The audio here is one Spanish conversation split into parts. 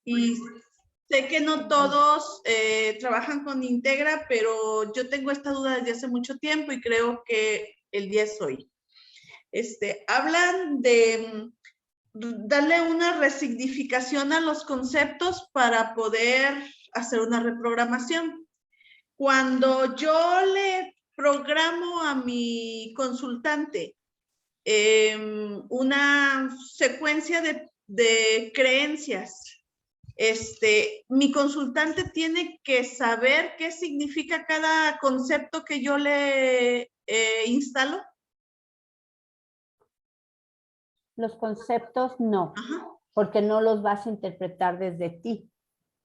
Y sé que no todos trabajan con Integra, pero yo tengo esta duda desde hace mucho tiempo y creo que el día es hoy. Hablan de darle una resignificación a los conceptos para poder hacer una reprogramación. Cuando yo le programo a mi consultante una secuencia de creencias, mi consultante tiene que saber qué significa cada concepto que yo le instalo. Los conceptos no, porque no los vas a interpretar desde ti.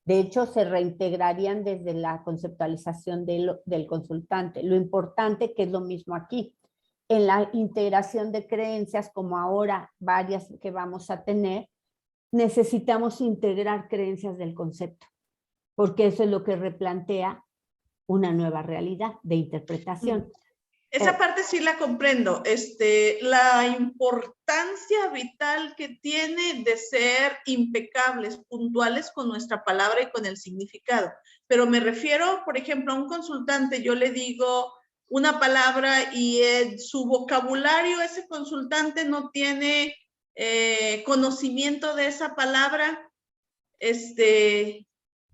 De hecho, se reintegrarían desde la conceptualización del consultante. Lo importante, que es lo mismo aquí, en la integración de creencias, como ahora varias que vamos a tener, necesitamos integrar creencias del concepto, porque eso es lo que replantea una nueva realidad de interpretación. Esa parte sí la comprendo, la importancia vital que tiene de ser impecables, puntuales con nuestra palabra y con el significado. Pero me refiero, por ejemplo, a un consultante, yo le digo una palabra y en su vocabulario ese consultante no tiene conocimiento de esa palabra.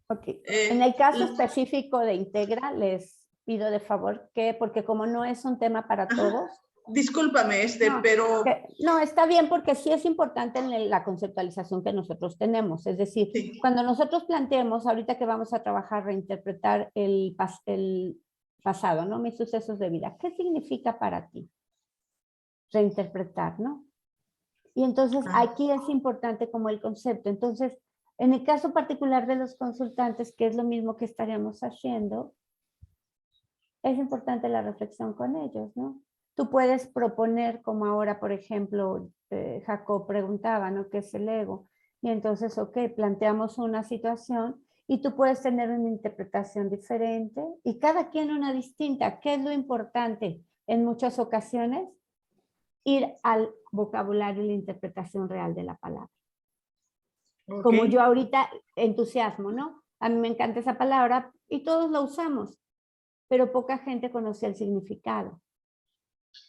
Okay. En el caso específico de Integra, les pido de favor que, porque como no es un tema para todos. Discúlpame, no, pero... no, está bien, porque sí es importante en la conceptualización que nosotros tenemos. Es decir, sí, cuando nosotros planteemos, ahorita que vamos a trabajar, reinterpretar el pasado, ¿no? Mis sucesos de vida. ¿Qué significa para ti? Reinterpretar, ¿no? Y entonces aquí es importante como el concepto. Entonces, en el caso particular de los consultantes, que es lo mismo que estaríamos haciendo, es importante la reflexión con ellos, ¿no? Tú puedes proponer, como ahora, por ejemplo, Jacob preguntaba, ¿no? ¿Qué es el ego? Y entonces, ok, planteamos una situación y tú puedes tener una interpretación diferente y cada quien una distinta. ¿Qué es lo importante? En muchas ocasiones, ir al vocabulario y la interpretación real de la palabra. Okay. Como yo ahorita, entusiasmo, ¿no? A mí me encanta esa palabra y todos la usamos, pero poca gente conoce el significado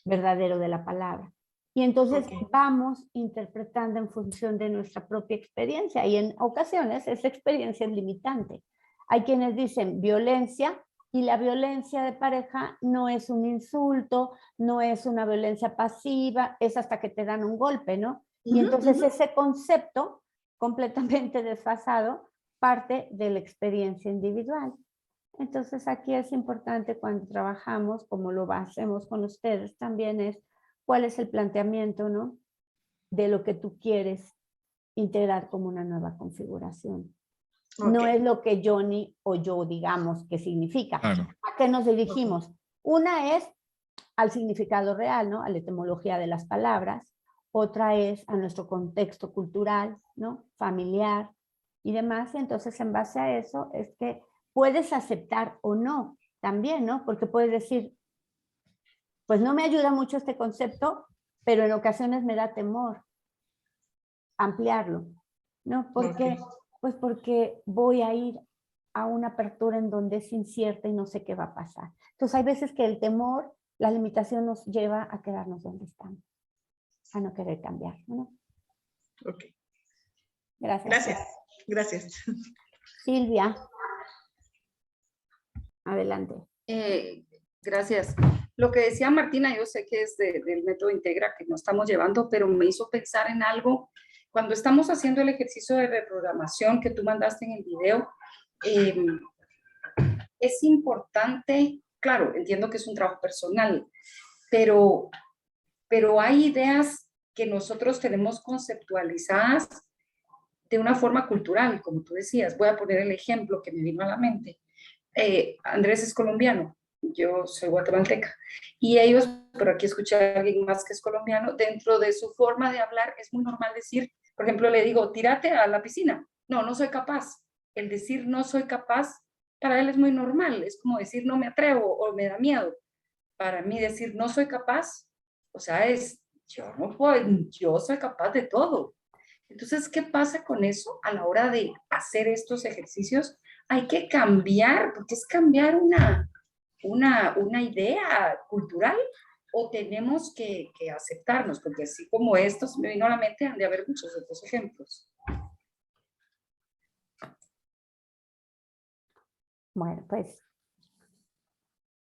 verdadero de la palabra. Y entonces vamos interpretando en función de nuestra propia experiencia y en ocasiones esa experiencia es limitante. Hay quienes dicen violencia y la violencia de pareja no es un insulto, no es una violencia pasiva, es hasta que te dan un golpe, ¿no? Y entonces ese concepto completamente desfasado parte de la experiencia individual. Entonces aquí es importante cuando trabajamos, como lo hacemos con ustedes también, es cuál es el planteamiento, ¿no? De lo que tú quieres integrar como una nueva configuración. Okay. No es lo que Johnny o yo digamos que significa. Claro. ¿A qué nos dirigimos? Okay. Una es al significado real, ¿no? A la etimología de las palabras. Otra es a nuestro contexto cultural, ¿no? Familiar y demás. Y entonces en base a eso es que puedes aceptar o no también, ¿no? Porque puedes decir, pues no me ayuda mucho este concepto, pero en ocasiones me da temor ampliarlo, ¿no? ¿Por qué? Pues porque voy a ir a una apertura en donde es incierta y no sé qué va a pasar. Entonces hay veces que el temor, la limitación nos lleva a quedarnos donde estamos, a no querer cambiar, ¿no? Ok. Gracias. Gracias. Silvia. Adelante. Gracias. Lo que decía Martina, yo sé que es del método Integra que nos estamos llevando, pero me hizo pensar en algo. Cuando estamos haciendo el ejercicio de reprogramación que tú mandaste en el video, es importante, claro, entiendo que es un trabajo personal, pero hay ideas que nosotros tenemos conceptualizadas de una forma cultural, como tú decías. Voy a poner el ejemplo que me vino a la mente. Andrés es colombiano, yo soy guatemalteca, y ellos, pero aquí escuché a alguien más que es colombiano, dentro de su forma de hablar es muy normal decir, por ejemplo, le digo, tírate a la piscina. No, no soy capaz. El decir no soy capaz, para él es muy normal, es como decir no me atrevo o me da miedo. Para mí decir no soy capaz, o sea, es yo no puedo, yo soy capaz de todo. Entonces, ¿qué pasa con eso a la hora de hacer estos ejercicios, hay que cambiar, porque es cambiar una idea cultural, o tenemos que aceptarnos, porque así como estos me vino a la mente, han de haber muchos otros ejemplos. Bueno, pues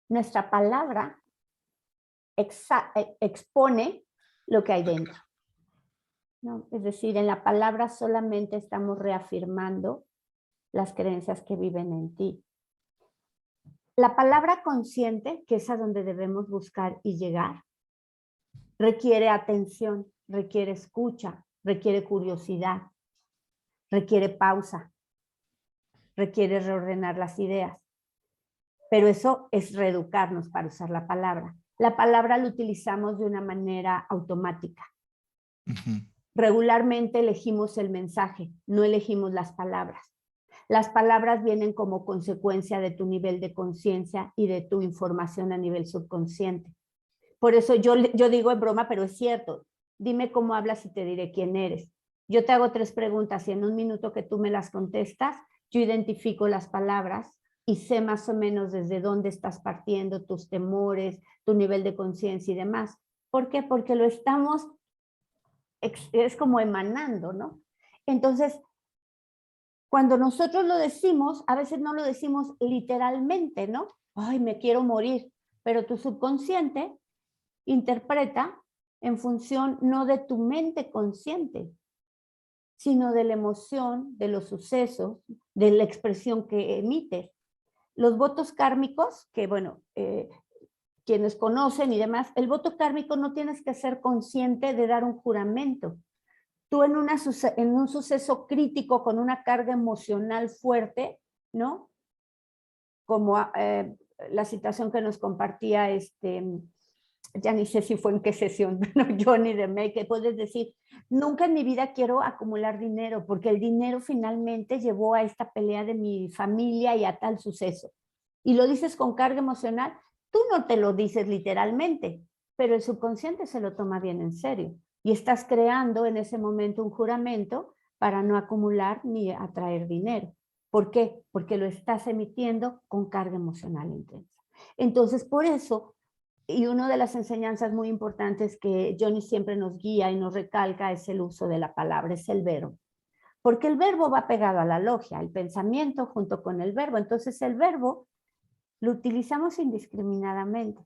nuestra palabra expone lo que hay dentro, ¿no? Es decir, en la palabra solamente estamos reafirmando las creencias que viven en ti. La palabra consciente, que es a donde debemos buscar y llegar, requiere atención, requiere escucha, requiere curiosidad, requiere pausa, requiere reordenar las ideas. Pero eso es reeducarnos para usar la palabra. La palabra la utilizamos de una manera automática. Regularmente elegimos el mensaje, no elegimos las palabras. Las palabras vienen como consecuencia de tu nivel de conciencia y de tu información a nivel subconsciente. Por eso yo digo en broma, pero es cierto. Dime cómo hablas y te diré quién eres. Yo te hago 3 preguntas y en un minuto que tú me las contestas, yo identifico las palabras y sé más o menos desde dónde estás partiendo, tus temores, tu nivel de conciencia y demás. ¿Por qué? Porque lo estamos, es como emanando, ¿no? Entonces, cuando nosotros lo decimos, a veces no lo decimos literalmente, ¿no? Ay, me quiero morir, pero tu subconsciente interpreta en función no de tu mente consciente, sino de la emoción, de los sucesos, de la expresión que emites. Los votos kármicos, que bueno, quienes conocen y demás, el voto kármico no tienes que ser consciente de dar un juramento. Tú en un suceso crítico con una carga emocional fuerte, ¿no? Como la situación que nos compartía ya ni sé si fue en qué sesión, Johnny de May, que puedes decir, nunca en mi vida quiero acumular dinero, porque el dinero finalmente llevó a esta pelea de mi familia y a tal suceso. Y lo dices con carga emocional, tú no te lo dices literalmente, pero el subconsciente se lo toma bien en serio. Y estás creando en ese momento un juramento para no acumular ni atraer dinero. ¿Por qué? Porque lo estás emitiendo con carga emocional intensa. Entonces, por eso, y una de las enseñanzas muy importantes que Johnny siempre nos guía y nos recalca es el uso de la palabra, es el verbo. Porque el verbo va pegado a la logia, el pensamiento junto con el verbo. Entonces el verbo lo utilizamos indiscriminadamente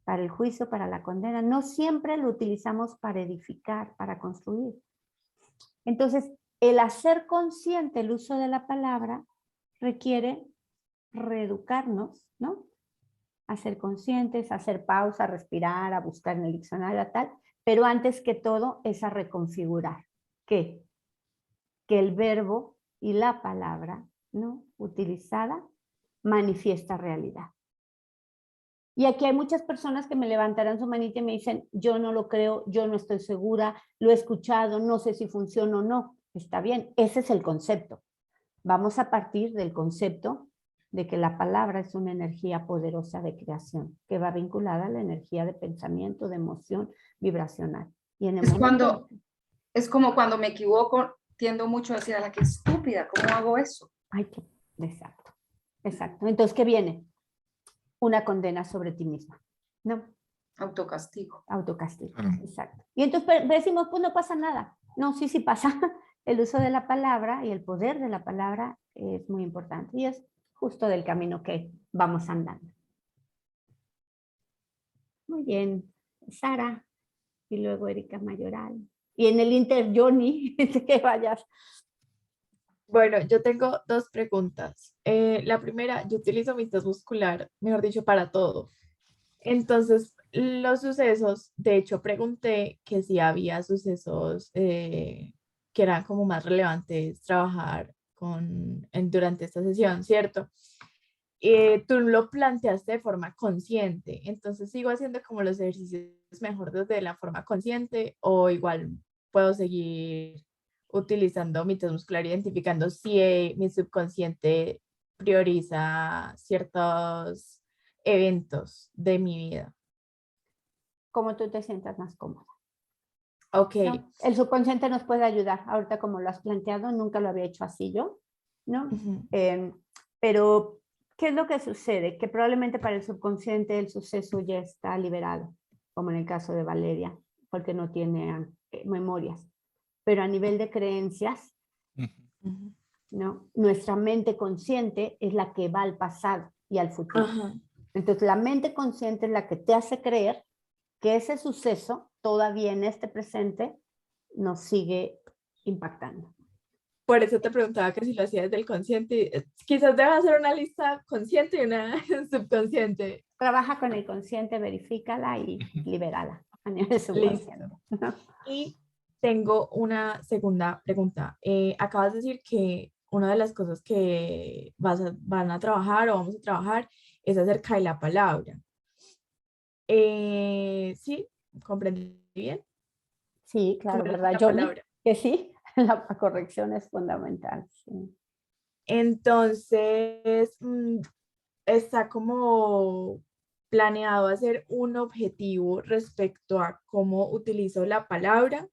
para el juicio, para la condena. No siempre lo utilizamos para edificar, para construir. Entonces, el hacer consciente el uso de la palabra requiere reeducarnos, ¿no? A ser conscientes, a hacer pausa, a respirar, a buscar en el diccionario, tal, pero antes que todo es a reconfigurar. ¿Qué? Que el verbo y la palabra, ¿no? Utilizada manifiesta realidad. Y aquí hay muchas personas que me levantarán su manita y me dicen, yo no lo creo, yo no estoy segura, lo he escuchado, no sé si funciona o no. Está bien, ese es el concepto. Vamos a partir del concepto de que la palabra es una energía poderosa de creación, que va vinculada a la energía de pensamiento, de emoción vibracional. Y en el momento... Es como cuando me equivoco, tiendo mucho a decir, a la que estúpida, ¿cómo hago eso? Ay, exacto, exacto. Entonces, ¿qué viene? Una condena sobre ti misma, ¿no? Autocastigo. Autocastigo, exacto. Y entonces decimos, pues no pasa nada. No, sí, sí pasa. El uso de la palabra y el poder de la palabra es muy importante y es justo del camino que vamos andando. Muy bien, Sara y luego Erika Mayoral. Y en el Inter, Johnny, que vayas. Bueno, yo tengo 2 preguntas. La primera, yo utilizo mi test muscular, mejor dicho, para todo. Entonces, los sucesos, de hecho, pregunté que si había sucesos que eran como más relevantes trabajar durante esta sesión, ¿cierto? Tú lo planteaste de forma consciente, entonces sigo haciendo como los ejercicios mejor desde la forma consciente o igual puedo seguir utilizando mi test muscular, identificando si mi subconsciente prioriza ciertos eventos de mi vida. Como tú te sientas más cómoda. Ok. ¿no? El subconsciente nos puede ayudar. Ahorita como lo has planteado, nunca lo había hecho así yo, ¿no? Ujú. Pero, ¿qué es lo que sucede? Que probablemente para el subconsciente el suceso ya está liberado, como en el caso de Valeria, porque no tiene memorias. Pero a nivel de creencias, Ujú. ¿no? Nuestra mente consciente es la que va al pasado y al futuro. Ajá. Entonces, la mente consciente es la que te hace creer que ese suceso todavía en este presente nos sigue impactando. Por eso te preguntaba que si lo hacías del consciente. Quizás debas hacer una lista consciente y una subconsciente. Trabaja con el consciente, verifícala y libérala a nivel subconsciente. Listo. Y tengo una segunda pregunta. Acabas de decir que una de las cosas que van a trabajar o vamos a trabajar es acerca de la palabra. ¿Sí? ¿Comprendí bien? Sí, ¿Cómo claro, es ¿verdad, la Johnny? palabra? Que sí, la corrección es fundamental. Sí. Entonces, está como planeado hacer un objetivo respecto a cómo utilizo la palabra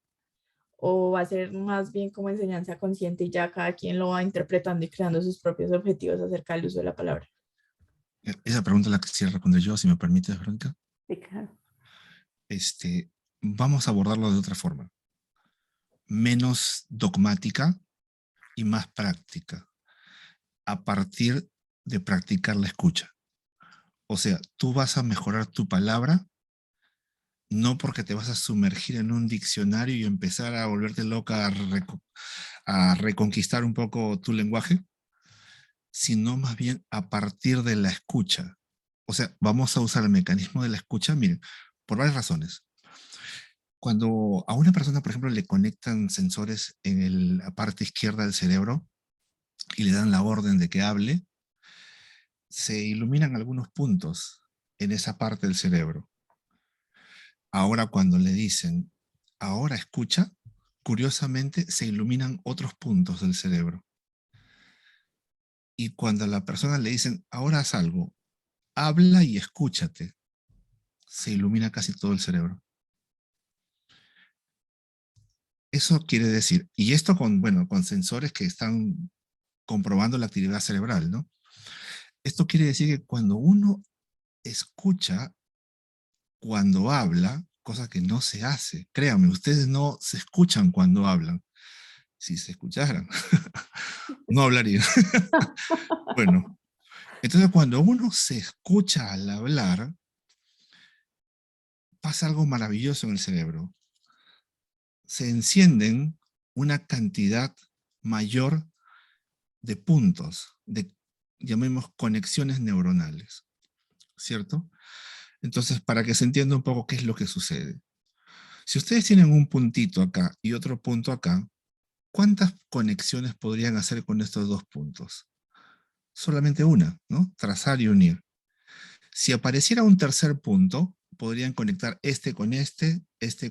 o va a ser más bien como enseñanza consciente y ya cada quien lo va interpretando y creando sus propios objetivos acerca del uso de la palabra. Esa pregunta la quisiera responder yo, si me permites, Verónica. Sí, claro. Vamos a abordarlo de otra forma, menos dogmática y más práctica, a partir de practicar la escucha. O sea, tú vas a mejorar tu palabra, no porque te vas a sumergir en un diccionario y empezar a volverte loca a reconquistar un poco tu lenguaje, sino más bien a partir de la escucha. O sea, vamos a usar el mecanismo de la escucha, miren, por varias razones. Cuando a una persona, por ejemplo, le conectan sensores en la parte izquierda del cerebro y le dan la orden de que hable, se iluminan algunos puntos en esa parte del cerebro. Ahora cuando le dicen, ahora escucha, curiosamente se iluminan otros puntos del cerebro. Y cuando a la persona le dicen, ahora haz algo, habla y escúchate, se ilumina casi todo el cerebro. Eso quiere decir, y esto con, bueno, con sensores que están comprobando la actividad cerebral, ¿no? Esto quiere decir que cuando uno escucha, cuando habla, cosa que no se hace, créanme, ustedes no se escuchan cuando hablan. Si se escucharan, no hablarían. Bueno, entonces cuando uno se escucha al hablar, pasa algo maravilloso en el cerebro. Se encienden una cantidad mayor de puntos, de, llamemos, conexiones neuronales, ¿cierto? Entonces, para que se entienda un poco qué es lo que sucede. Si ustedes tienen un puntito acá y otro punto acá, ¿cuántas conexiones podrían hacer con estos dos puntos? Solamente una, ¿no? Trazar y unir. Si apareciera un tercer punto, podrían conectar este con este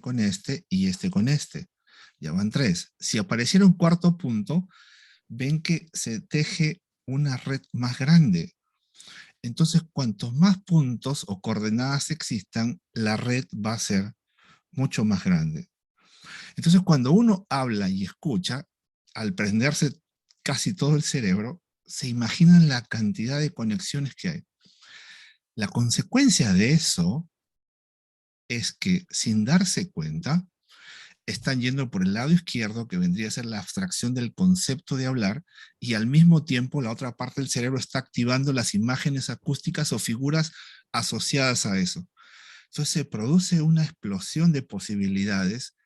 con este y este con este. Ya van tres. Si apareciera un cuarto punto, ven que se teje una red más grande. Entonces, cuantos más puntos o coordenadas existan, la red va a ser mucho más grande. Entonces, cuando uno habla y escucha, al prenderse casi todo el cerebro, se imaginan la cantidad de conexiones que hay. La consecuencia de eso es que, sin darse cuenta, están yendo por el lado izquierdo, que vendría a ser la abstracción del concepto de hablar, y al mismo tiempo la otra parte del cerebro está activando las imágenes acústicas o figuras asociadas a eso. Entonces se produce una explosión de posibilidades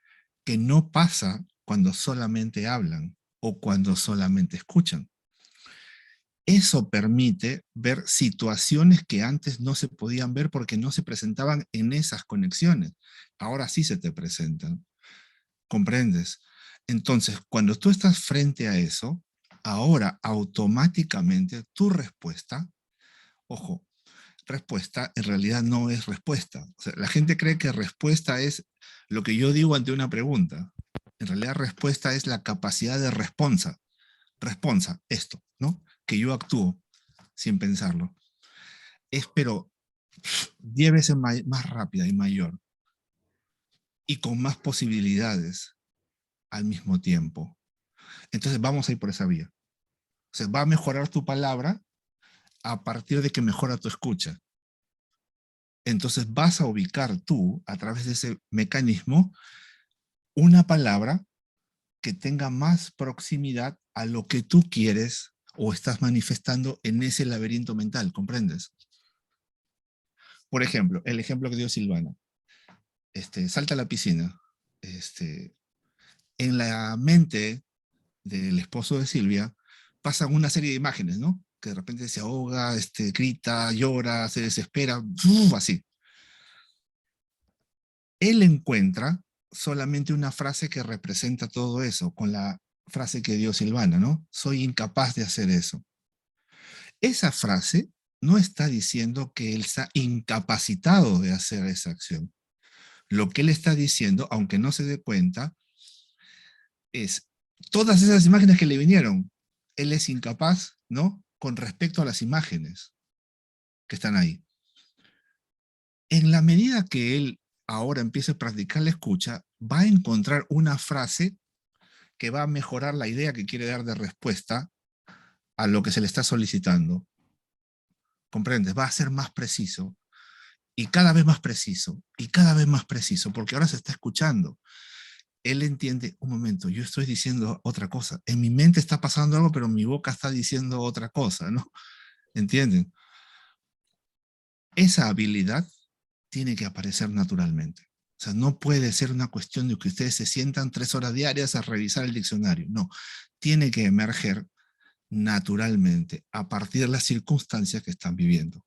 que no pasa cuando solamente hablan o cuando solamente escuchan. Eso permite ver situaciones que antes no se podían ver porque no se presentaban en esas conexiones. Ahora sí se te presentan. ¿Comprendes? Entonces, cuando tú estás frente a eso, ahora automáticamente tu respuesta, ojo, respuesta en realidad no es respuesta. O sea, la gente cree que respuesta es lo que yo digo ante una pregunta. En realidad respuesta es la capacidad de responsa. Responsa, esto, ¿no? Que yo actúo sin pensarlo. Es pero 10 veces más rápida y mayor. y con más posibilidades al mismo tiempo. Entonces vamos a ir por esa vía. O sea, va a mejorar tu palabra a partir de que mejora tu escucha. Entonces vas a ubicar tú, a través de ese mecanismo, una palabra que tenga más proximidad a lo que tú quieres o estás manifestando en ese laberinto mental, ¿comprendes? Por ejemplo, el ejemplo que dio Silvana. Salta a la piscina. En la mente del esposo de Silvia pasan una serie de imágenes, ¿no? Que de repente se ahoga, grita, llora, se desespera, así. Él encuentra solamente una frase que representa todo eso, con la frase que dio Silvana, ¿no? Soy incapaz de hacer eso. Esa frase no está diciendo que él está incapacitado de hacer esa acción. Lo que él está diciendo, aunque no se dé cuenta, es todas esas imágenes que le vinieron, él es incapaz, ¿no? Con respecto a las imágenes que están ahí. En la medida que él ahora empiece a practicar la escucha, va a encontrar una frase que va a mejorar la idea que quiere dar de respuesta a lo que se le está solicitando. ¿Comprendes? Va a ser más preciso, y cada vez más preciso, y cada vez más preciso, porque ahora se está escuchando. Él entiende, un momento, yo estoy diciendo otra cosa. En mi mente está pasando algo, pero mi boca está diciendo otra cosa, ¿no? ¿Entienden? Esa habilidad tiene que aparecer naturalmente. O sea, no puede ser una cuestión de que ustedes se sientan 3 horas diarias a revisar el diccionario. No, tiene que emerger naturalmente a partir de las circunstancias que están viviendo.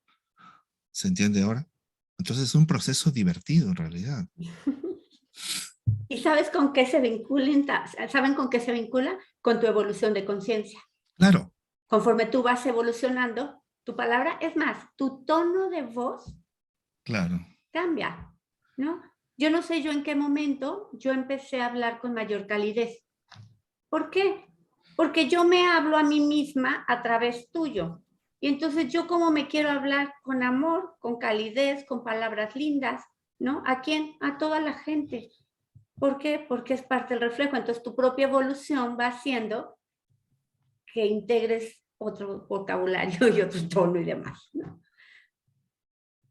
¿Se entiende ahora? Entonces es un proceso divertido en realidad. ¿Y sabes con qué se vincula? ¿Saben con qué se vincula? Con tu evolución de conciencia. Claro. Conforme tú vas evolucionando, tu palabra, es más, tu tono de voz Claro. cambia, ¿no? Yo no sé yo en qué momento yo empecé a hablar con mayor calidez. ¿Por qué? Porque yo me hablo a mí misma a través tuyo. Y entonces yo como me quiero hablar con amor, con calidez, con palabras lindas, ¿no? ¿A quién? A toda la gente. ¿Por qué? Porque es parte del reflejo. Entonces tu propia evolución va haciendo que integres otro vocabulario y otro tono y demás, ¿no?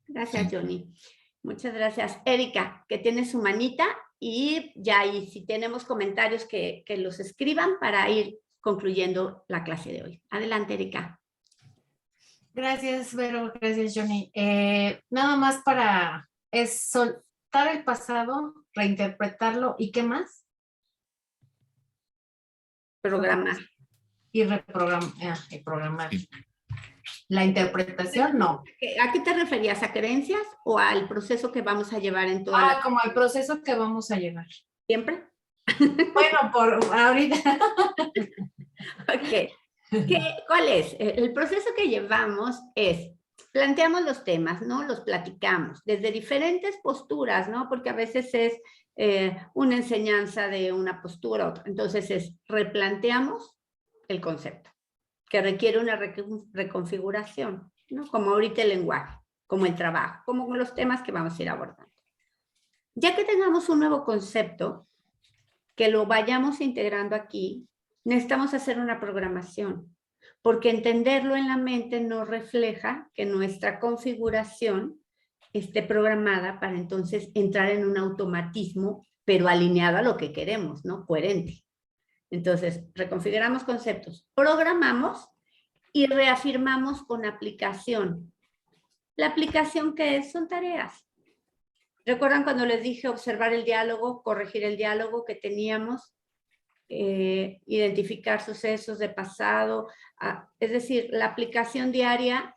Gracias, Sí. Johnny. Muchas gracias. Erika, que tiene su manita, y ya, y si tenemos comentarios que los escriban para ir concluyendo la clase de hoy. Adelante, Erika. Gracias, Vero. Gracias, Johnny. Nada más es soltar el pasado, reinterpretarlo y ¿qué más? Programar. Y reprogramar. La interpretación, no. ¿A qué te referías? ¿A creencias o al proceso que vamos a llevar en toda la... Como al proceso que vamos a llevar. ¿Siempre? Bueno, por ahorita. Ok. ¿Cuál es? El proceso que llevamos es, planteamos los temas, ¿no? Los platicamos desde diferentes posturas, ¿no? Porque a veces es una enseñanza de una postura a otra. Entonces replanteamos el concepto, que requiere una reconfiguración, ¿no? Como ahorita el lenguaje, como el trabajo, como los temas que vamos a ir abordando. Ya que tengamos un nuevo concepto, que lo vayamos integrando aquí, necesitamos hacer una programación, porque entenderlo en la mente nos refleja que nuestra configuración esté programada para entonces entrar en un automatismo, pero alineado a lo que queremos, ¿no? Coherente. Entonces, reconfiguramos conceptos, programamos y reafirmamos con aplicación. ¿La aplicación qué es? Son tareas. ¿Recuerdan cuando les dije observar el diálogo, corregir el diálogo que teníamos? Identificar sucesos de pasado. Es decir, la aplicación diaria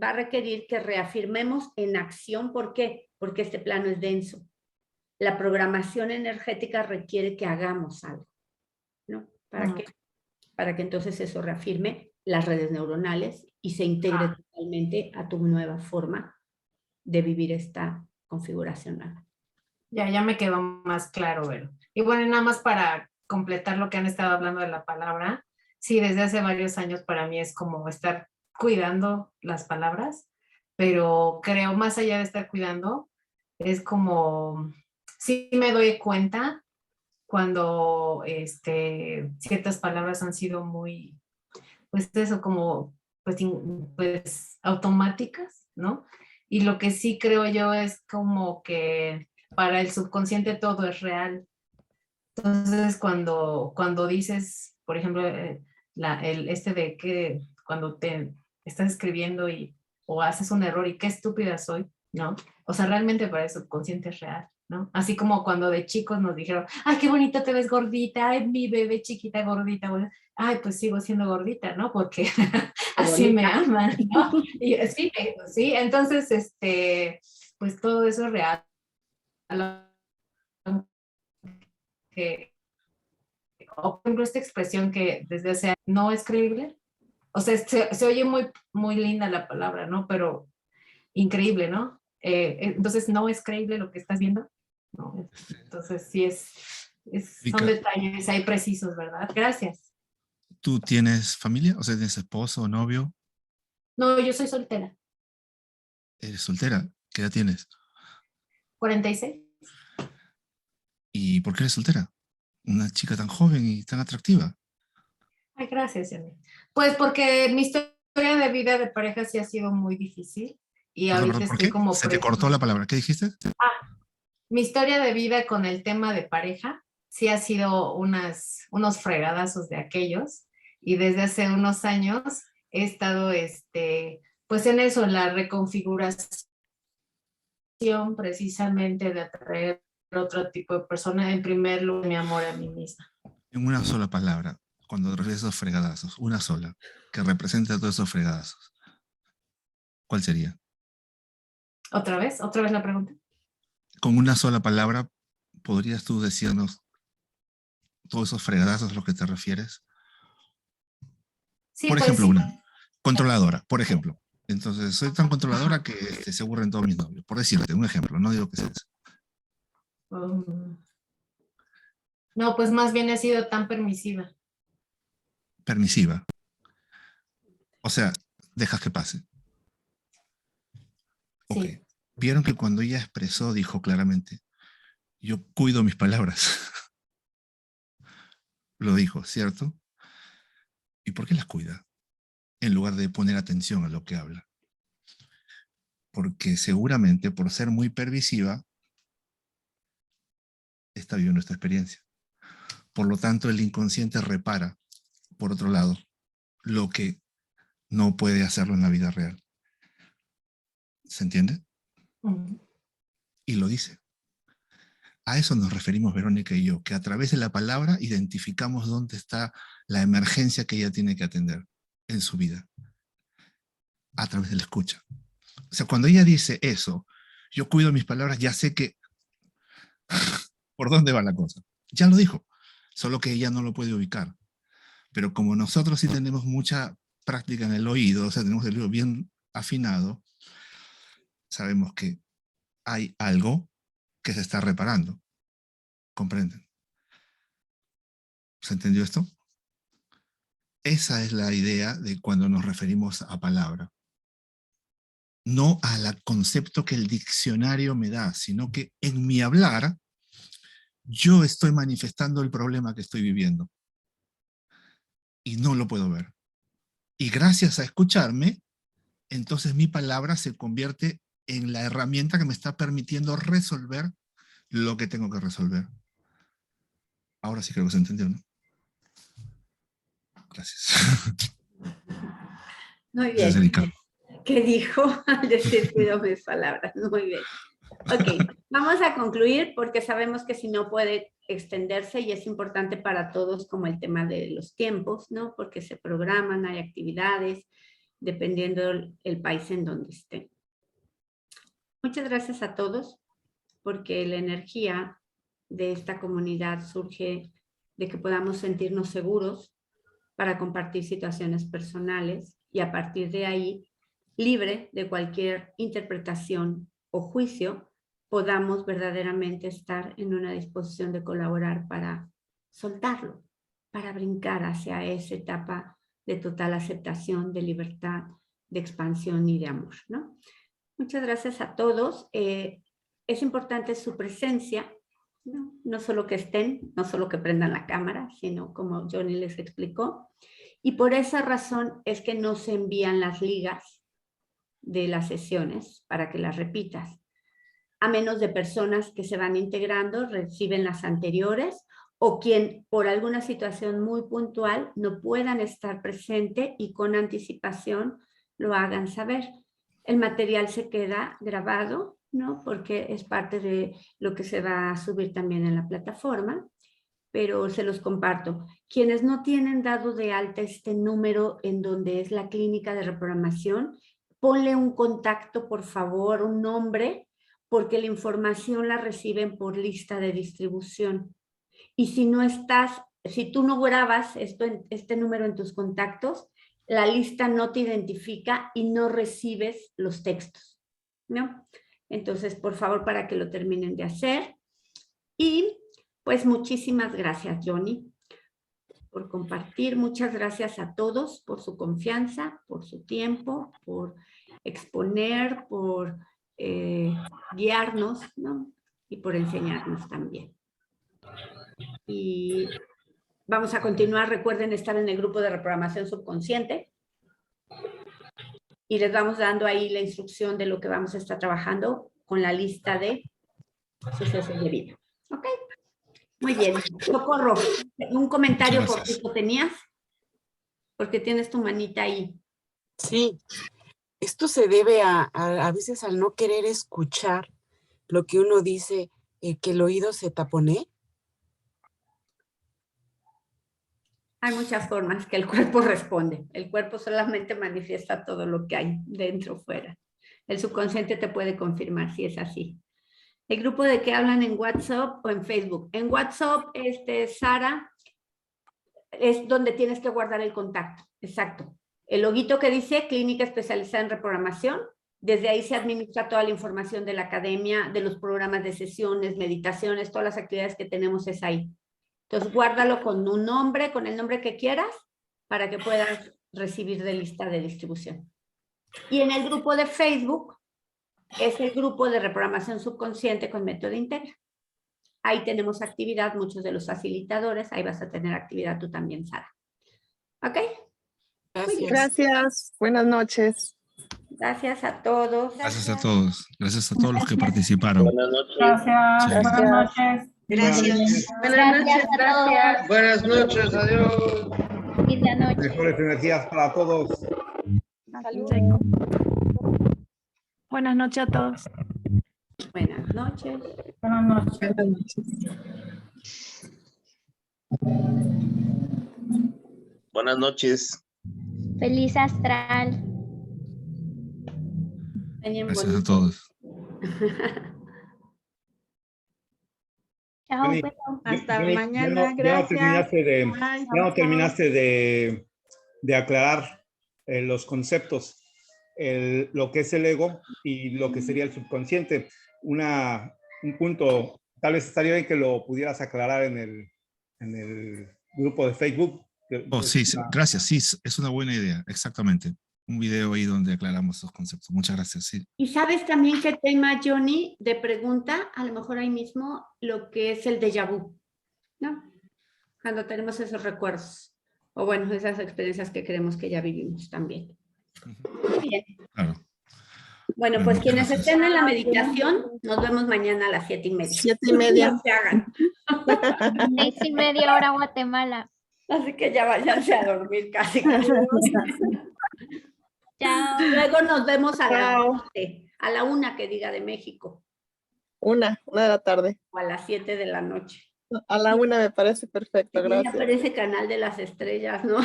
va a requerir que reafirmemos en acción. ¿Por qué? Porque este plano es denso. La programación energética requiere que hagamos algo, ¿no? Para que entonces eso reafirme las redes neuronales y se integre totalmente a tu nueva forma de vivir esta configuración. Ya me quedó más claro, Vero. Y bueno, nada más para completar lo que han estado hablando de la palabra, sí, desde hace varios años para mí es como estar cuidando las palabras, pero creo más allá de estar cuidando, es como sí me doy cuenta cuando ciertas palabras han sido muy, pues eso, como, pues automáticas, ¿no? Y lo que sí creo yo es como que para el subconsciente todo es real. Entonces, cuando dices, por ejemplo, de que cuando te estás escribiendo o haces un error y qué estúpida soy, ¿no? O sea, realmente para el subconsciente es real, ¿no? Así como cuando de chicos nos dijeron, ay, qué bonita te ves gordita, ay, mi bebé chiquita gordita, bueno, ay, pues sigo siendo gordita, ¿no? Porque así me aman, ¿no? Y sí, sí, entonces, pues todo eso es real. Que, o por ejemplo, esta expresión que desde hace no es creíble. O sea, se oye muy, muy linda la palabra, ¿no? Pero increíble, ¿no? Entonces, no es creíble lo que estás viendo. ¿No? Entonces, sí son Vika, detalles ahí precisos, ¿verdad? Gracias. ¿tú tienes familia? O sea, ¿tienes esposo o novio? No, yo soy soltera. ¿Eres soltera? ¿Qué edad tienes? 46. ¿Y por qué eres soltera? Una chica tan joven y tan atractiva. Ay, gracias, Yanni. Pues porque mi historia de vida de pareja sí ha sido muy difícil y ahorita Perdón, ¿por estoy qué? como Se te cortó la palabra. ¿Qué dijiste? mi historia de vida con el tema de pareja sí ha sido unos fregadazos de aquellos y desde hace unos años he estado pues en eso, la reconfiguración precisamente de atraer otro tipo de persona, en primer lugar mi amor a mí misma. En una sola palabra, cuando refieres a esos fregadazos, una sola, que represente a todos esos fregadazos. ¿Cuál sería? ¿Otra vez la pregunta? Con una sola palabra, ¿podrías tú decirnos todos esos fregadazos a los que te refieres? Sí, Por pues ejemplo, sí. una controladora, por ejemplo. Entonces, soy tan controladora que se aburren todos mis novios. Por decirte, un ejemplo, no digo que sea eso. No, pues más bien he sido tan permisiva. Permisiva. O sea, dejas que pase. Ok. Sí. Vieron que cuando ella expresó, dijo claramente, yo cuido mis palabras. Lo dijo, ¿cierto? ¿Y por qué las cuida? En lugar de poner atención a lo que habla. Porque seguramente por ser muy permisiva, está viviendo esta experiencia. Por lo tanto, el inconsciente repara, por otro lado, lo que no puede hacerlo en la vida real. ¿Se entiende? Y lo dice. A eso nos referimos Verónica y yo, que a través de la palabra identificamos dónde está la emergencia que ella tiene que atender en su vida, a través de la escucha. O sea, cuando ella dice eso, yo cuido mis palabras, ya sé que por dónde va la cosa. Ya lo dijo, solo que ella no lo puede ubicar. Pero como nosotros sí tenemos mucha práctica en el oído, o sea, tenemos el oído bien afinado, sabemos que hay algo que se está reparando. ¿Comprenden? ¿Se entendió esto? Esa es la idea de cuando nos referimos a palabra. No al concepto que el diccionario me da, sino que en mi hablar yo estoy manifestando el problema que estoy viviendo. Y no lo puedo ver. Y gracias a escucharme, entonces mi palabra se convierte en la herramienta que me está permitiendo resolver lo que tengo que resolver. Ahora sí creo que se entendió, ¿no? Gracias. Muy Gracias, bien. Erika. ¿Qué dijo al decir cuido mis palabras? Muy bien. Ok, vamos a concluir porque sabemos que si no puede extenderse y es importante para todos como el tema de los tiempos, ¿no? Porque se programan, hay actividades, dependiendo el país en donde estén. Muchas gracias a todos porque la energía de esta comunidad surge de que podamos sentirnos seguros para compartir situaciones personales y a partir de ahí, libre de cualquier interpretación o juicio, podamos verdaderamente estar en una disposición de colaborar para soltarlo, para brincar hacia esa etapa de total aceptación, de libertad, de expansión y de amor, ¿no? Muchas gracias a todos. Es importante su presencia ¿no? No solo que estén, no solo que prendan la cámara, sino como Johnny les explicó. Y por esa razón es que no se envían las ligas de las sesiones para que las repitas, a menos de personas que se van integrando, reciben las anteriores, o quien por alguna situación muy puntual no puedan estar presente y con anticipación lo hagan saber. El material se queda grabado, ¿no? Porque es parte de lo que se va a subir también en la plataforma, pero se los comparto. Quienes no tienen dado de alta este número en donde es la clínica de reprogramación, ponle un contacto, por favor, un nombre, porque la información la reciben por lista de distribución. Y si no estás, si tú no grabas este número en tus contactos, la lista no te identifica y no recibes los textos, ¿no? Entonces, por favor, para que lo terminen de hacer. Y pues muchísimas gracias, Johnny, por compartir. Muchas gracias a todos por su confianza, por su tiempo, por exponer, por guiarnos, ¿no? Y por enseñarnos también. Y vamos a continuar. Recuerden estar en el grupo de reprogramación subconsciente. Y les vamos dando ahí la instrucción de lo que vamos a estar trabajando con la lista de sucesos de vida. ¿Ok? Muy bien. Socorro, un comentario cortito tenías, porque tienes tu manita ahí. Sí, esto se debe a veces al no querer escuchar lo que uno dice, que el oído se tapone. Hay muchas formas que el cuerpo responde. El cuerpo solamente manifiesta todo lo que hay dentro, fuera. El subconsciente te puede confirmar si es así. El grupo de que hablan en WhatsApp o en Facebook. En WhatsApp, Sara, es donde tienes que guardar el contacto. Exacto. El loguito que dice Clínica Especializada en Reprogramación, desde ahí se administra toda la información de la academia, de los programas de sesiones, meditaciones, todas las actividades que tenemos es ahí. Entonces, guárdalo con un nombre, con el nombre que quieras, para que puedas recibir de lista de distribución. Y en el grupo de Facebook, es el grupo de reprogramación subconsciente con método Integra. Ahí tenemos actividad, muchos de los facilitadores, ahí vas a tener actividad tú también, Sara. ¿Ok? Gracias. Gracias. Buenas noches. Gracias a todos. Gracias a todos. Gracias a todos los que participaron. Buenas noches. Gracias. Sí. Buenas noches. Gracias. Buenas noches, gracias. Buenas noches, adiós. Linda noche. Mejores energías para todos. Buenas noches a todos. Buenas noches. Buenas noches. Buenas noches. Buenas noches. Feliz astral. Gracias a todos. Chao, Jenny, bueno. Hasta Jenny, mañana, ya gracias. no terminaste de aclarar los conceptos, lo que es el ego y lo que sería el subconsciente. Un punto, tal vez estaría bien que lo pudieras aclarar en el grupo de Facebook. Oh, sí, sí, gracias. Sí, es una buena idea. Exactamente. Un video ahí donde aclaramos esos conceptos. Muchas gracias. Sí. Y sabes también qué tema, Johnny, de pregunta, a lo mejor ahí mismo, lo que es el déjà vu, ¿no? Cuando tenemos esos recuerdos, o bueno, esas experiencias que creemos que ya vivimos también. Muy bien. Claro. Bueno, pues quienes estén en la meditación, nos vemos mañana a las 7:30. 7:30. No se hagan. 6:30 hora Guatemala. Así que ya váyanse a dormir casi. Chao. Luego nos vemos a la Chao. 12, a la 1 que diga de México, 1 de la tarde. o a las 7 de la noche. A la 1 me parece perfecto, Ya gracias. aparece Canal de las Estrellas, ¿no?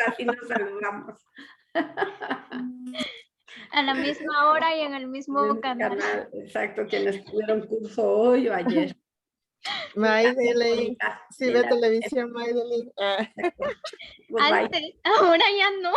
Así nos saludamos. A la misma hora y en el mismo canal. Exacto, quienes tuvieron curso hoy o ayer. Maydelin. Si ve Gracias. televisión, Maydelin. Goodbye. Antes, ahora ya no.